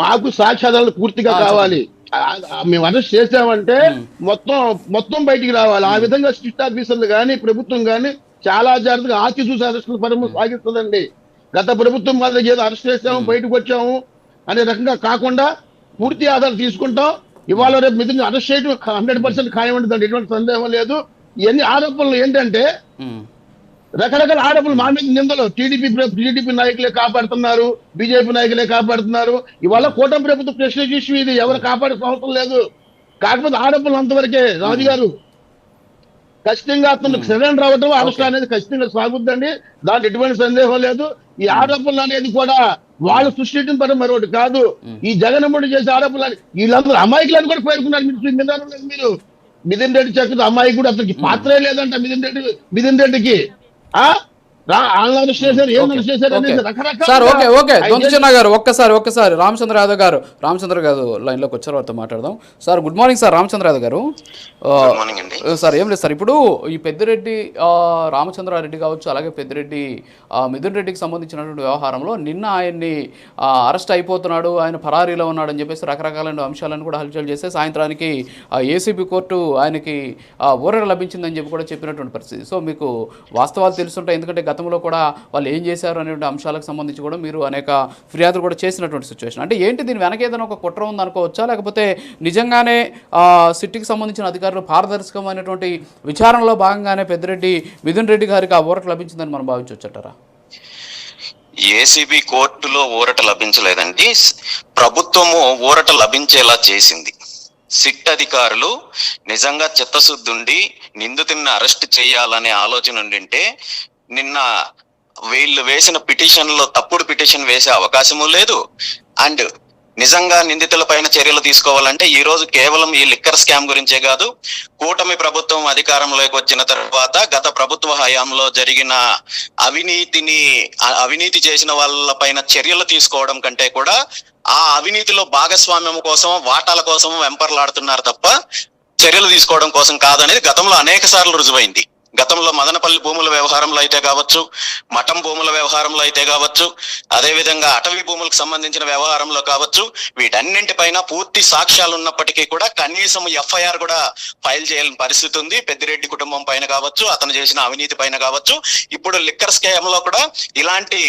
మాకు సాక్ష్యాధారాలు పూర్తిగా కావాలి. మేము అరెస్ట్ చేసామంటే మొత్తం మొత్తం బయటికి రావాలి. ఆ విధంగా స్ట్రిక్ట్ ఆఫీసర్లు కానీ ప్రభుత్వం కానీ చాలా జాగ్రత్తగా ఆచి చూసి అరెస్టుల పరమ సాగిస్తుందండి. గత ప్రభుత్వం మాదిరి ఏదో అరెస్ట్ చేసాము బయటకు వచ్చాము అనే రకంగా కాకుండా పూర్తి ఆధారం తీసుకుంటాం. ఇవాళ రేపు మిథున్ అరెస్ట్ చేయడం 100% ఖాయం ఉంటుంది, ఎటువంటి సందేహం లేదు. ఇవన్నీ ఆరోపణలు ఏంటంటే రకరకాల ఆరోపణలు మా మీద నిందలు. టీడీపీ నాయకులే కాపాడుతున్నారు, బీజేపీ నాయకులే కాపాడుతున్నారు. ఇవాళ కూటమి ప్రభుత్వం ప్రెస్టేజ్ ఇష్యూ ఇది, ఎవరు కాపాడాల్సిన అవసరం లేదు. కాకపోతే ఆరోపణలు అంతవరకే. రాజు గారు ఖచ్చితంగా అతను సరైన రావడం అరెస్ట్ అనేది ఖచ్చితంగా సాగుద్దండి, దాంట్లో ఎటువంటి సందేహం లేదు. ఈ ఆరోపణలు అనేది కూడా వాళ్ళు సృష్టించిన పని మరొకటి కాదు. ఈ జగన్మోహన్ చేసే ఆరోపణలు వీళ్ళందరూ అమాయకులను కూడా పేర్కొన్నారు. మీరు మిథున్ రెడ్డి చక్కగా అమాయకుడు, అతనికి పాత్రే లేదంట మిథున్ రెడ్డికి. ఒక్కసారి రామచంద్ర యాదవ్ గారు లైన్ లోకి వచ్చారు, వారితో మాట్లాడదాం. Sir good morning sir. Ramachandra Yadav గారు సార్, ఏం లేదు సార్, ఇప్పుడు ఈ పెద్దిరెడ్డి రామచంద్రారెడ్డి కావచ్చు, అలాగే పెద్దిరెడ్డి మిథున్ రెడ్డికి సంబంధించినటువంటి వ్యవహారంలో నిన్న ఆయన్ని అరెస్ట్ అయిపోతున్నాడు, ఆయన పరారీలో ఉన్నాడు అని చెప్పేసి రకరకాలైన అంశాలను కూడా హల్చల్ చేస్తే సాయంత్రానికి ఏసీబీ కోర్టు ఆయనకి ఊరట లభించిందని చెప్పి కూడా చెప్పినటువంటి పరిస్థితి. సో మీకు వాస్తవాలు తెలుస్తుంటాయి, ఎందుకంటే గతంలో కూడా వాళ్ళు ఏం చేశారు అనేటువంటి అంశాలకు సంబంధించి కూడా మీరు అనేక ఫిర్యాదులు కూడా చేసినటువంటి సిచ్యువేషన్. అంటే ఏంటి దీని వెనక ఏదైనా ఒక కుట్ర ఉందనుకోవచ్చా, లేకపోతే నిజంగానే సిట్టికి సంబంధించిన అధికారులు పారదర్శకమైనటువంటి విచారణలో భాగంగానే పెద్దిరెడ్డి మిథున్ రెడ్డి గారికి ఆ ఊరట లభించిందని మనం భావించవచ్చంటారా? ఏసీబీ కోర్టులో ఊరట లభించలేదండి, ప్రభుత్వము ఊరట లభించేలా చేసింది. సిట్ అధికారులు నిజంగా చిత్తశుద్ధుండి నిందితుడిని అరెస్ట్ చేయాలనే ఆలోచన ఉండింటే నిన్న వీళ్ళు వేసిన పిటిషన్లో తప్పుడు పిటిషన్ వేసే అవకాశము లేదు. అండ్ నిజంగా నిందితుల పైన చర్యలు తీసుకోవాలంటే ఈ రోజు కేవలం ఈ లిక్కర్ స్కామ్ గురించే కాదు, కూటమి ప్రభుత్వం అధికారంలోకి వచ్చిన తర్వాత గత ప్రభుత్వ హయాంలో జరిగిన అవినీతి చేసిన వాళ్ళ పైన చర్యలు తీసుకోవడం కంటే కూడా ఆ అవినీతిలో భాగస్వామ్యం కోసం, వాటాల కోసం వెంపర్లాడుతున్నారు తప్ప చర్యలు తీసుకోవడం కోసం కాదనేది గతంలో అనేక సార్లు రుజువైంది. గతంలో మదనపల్లి భూముల వ్యవహారంలో అయితే కావచ్చు, మఠం భూముల వ్యవహారంలో అయితే కావచ్చు, అదేవిధంగా అటవీ భూములకు సంబంధించిన వ్యవహారంలో కావచ్చు, వీటన్నింటిపైన పూర్తి సాక్ష్యాలు ఉన్నప్పటికీ కూడా కనీసం ఎఫ్ఐఆర్ కూడా ఫైల్ చేయాలని పరిస్థితి ఉంది. పెద్దిరెడ్డి కుటుంబం పైన కావచ్చు, అతను చేసిన అవినీతి పైన కావచ్చు. ఇప్పుడు లిక్కర్ స్కామ్ లో కూడా ఇలాంటి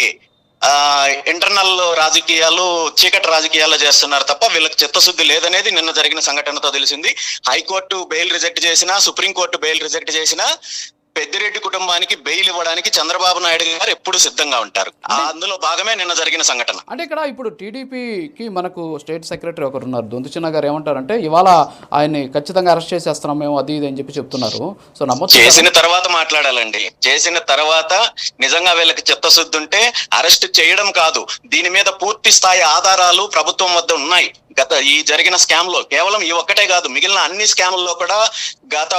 ఇంటర్నల్ రాజకీయాలు, చీకటి రాజకీయాలు చేస్తున్నారు తప్ప వీళ్ళకి చిత్తశుద్ధి లేదనేది నిన్న జరిగిన సంఘటనతో తెలిసింది. హైకోర్టు బెయిల్ రిజెక్ట్ చేసినా, సుప్రీంకోర్టు బెయిల్ రిజెక్ట్ చేసినా పెద్దిరెడ్డి కుటుంబానికి బెయిల్ ఇవ్వడానికి చంద్రబాబు నాయుడు గారు ఎప్పుడు సిద్ధంగా ఉంటారు. అందులో భాగమే నిన్న జరిగిన సంఘటన. అంటే ఇక్కడ ఇప్పుడు టీడీపీకి మనకు స్టేట్ సెక్రటరీ ఒకరు ఉన్నారు, దొంతుచిన్న గారు, ఏమంటారంటే ఇవాళ ఆయన్ని ఖచ్చితంగా అరెస్ట్ చేసేస్తున్నాం మేము, అది ఇది అని చెప్పి చెప్తున్నారు. సో చేసిన తర్వాత మాట్లాడాలండి. చేసిన తర్వాత నిజంగా వీళ్ళకి చిత్తశుద్ధి ఉంటే అరెస్ట్ చేయడం కాదు, దీని మీద పూర్తి స్థాయి ఆధారాలు ప్రభుత్వం వద్ద ఉన్నాయి. గత ఈ జరిగిన స్కామ్ లో కేవలం ఈ ఒక్కటే కాదు, మిగిలిన అన్ని స్కామ్ల్లో కూడా గత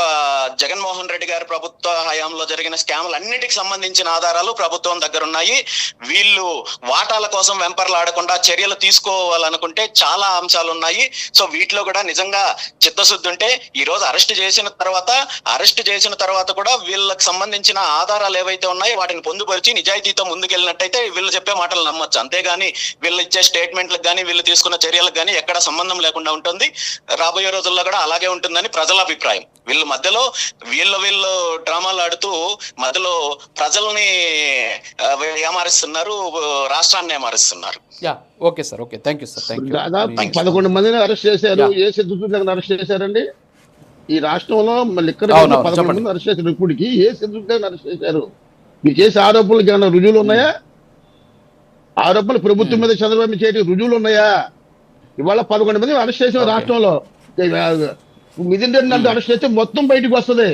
జగన్మోహన్ రెడ్డి గారి ప్రభుత్వ హయాంలో జరిగిన స్కామ్లు అన్నిటికి సంబంధించిన ఆధారాలు ప్రభుత్వం దగ్గర ఉన్నాయి. వీళ్ళు వాటాల కోసం వెంపర్లాడకుండా చర్యలు తీసుకోవాలనుకుంటే చాలా అంశాలు ఉన్నాయి. సో వీటిలో కూడా నిజంగా చిత్తశుద్ధి ఉంటే ఈ రోజు అరెస్ట్ చేసిన తర్వాత కూడా వీళ్ళకి సంబంధించిన ఆధారాలు ఏవైతే ఉన్నాయో వాటిని పొందుపరిచి నిజాయితీతో ముందుకెళ్ళినట్టయితే వీళ్ళు చెప్పే మాటలు నమ్మొచ్చు. అంతేగాని వీళ్ళు ఇచ్చే స్టేట్మెంట్లకు కానీ వీళ్ళు తీసుకున్న చర్యలకు కానీ ఎక్కడ సంబంధం లేకుండా ఉంటుంది. రాబోయే రోజుల్లో కూడా అలాగే ఉంటుందని ప్రజల అభిప్రాయం. వీళ్ళు మధ్యలో వీళ్ళు డ్రామాలు ఆడుతూ మధ్యలో ప్రజల్ని ఏమారుస్తున్నారు, రాష్ట్రాన్ని ఏమారుస్తున్నారు. Okay sir, okay, thank you sir. దాదాపు 11 మందిని అరెస్ట్ చేశారు. ఏ సిద్ధుని అరెస్ట్ చేశారండి? ఈ రాష్ట్రంలో లిక్కర్ 11 మందిని అరెస్ట్ చేశారు. ఇప్పటికి ఏ సిద్ధుని అరెస్ట్ చేశారు? మీరు చేసే ఆరోపణలకు ఏమైనా రుజువులు ఉన్నాయా? ఆరోపణలు ప్రభుత్వం మీద చంద్రబాబు చేయడానికి రుజువులు ఉన్నాయా? ఇవాళ 11 మంది అరెస్ట్ చేసిన రాష్ట్రంలో మిథున్ రెడ్డి అంటూ అరెస్ట్ చేస్తే మొత్తం బయటకు వస్తుంది.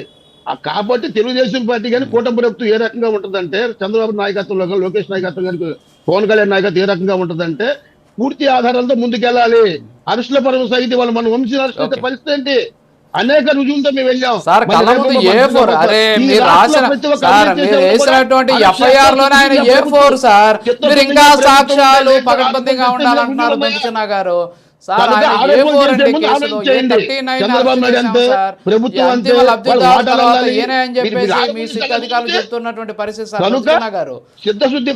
కాబట్టి తెలుగుదేశం పార్టీ కానీ కూటమి ప్రభుత్వం ఏ రకంగా ఉంటుందంటే, చంద్రబాబు నాయకత్వంలో కానీ, లోకేష్ నాయకత్వం కానీ, పవన్ కళ్యాణ్ నాయకత్వం ఏ రకంగా ఉంటుందంటే పూర్తి ఆధారాలతో ముందుకెళ్ళాలి. అరెస్టుల పరువు సాగితే వాళ్ళు మన వంశీ అరెస్ట్ అయితే పరిస్థితి ఏంటి? అనేక రుజువులతో మేము వెళ్ళాం. ఇంకా సాక్ష్యాలు పకడ్బందీగా ఉండాలంటున్నారు దొంతుచిన్న గారు. చెప్తున్నటువంటి పరిస్థితి చిత్తశుద్ధి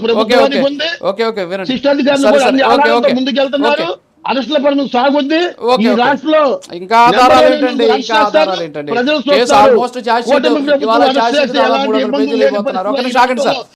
ముందుకెళ్తున్నారు. అరెస్టుల పరిమితి సాగుద్ది ఓకే, ఈ ఓకే. రాష్ట్రంలో. ఇంకా ఆధారాలు నెంబర్ ఏంటండి? వన్ ఇంకా ఆధారాలు ఏంటండి? ప్రజలు కేసు చూస్తారు. ఆల్మోస్ట్ ఛార్జ్ షీట్ కూటమి ప్రభుత్వం ఇవాళ అరెస్ట్ ఛార్జ్ షీట్ చేస్తే దాదాపు ఎలాంటి 300 ఇబ్బందులు పేజీలు లేని అయిపోతున్నారు. ఒక పరిస్థితుల్లో నిమిషం ఆగండి సార్.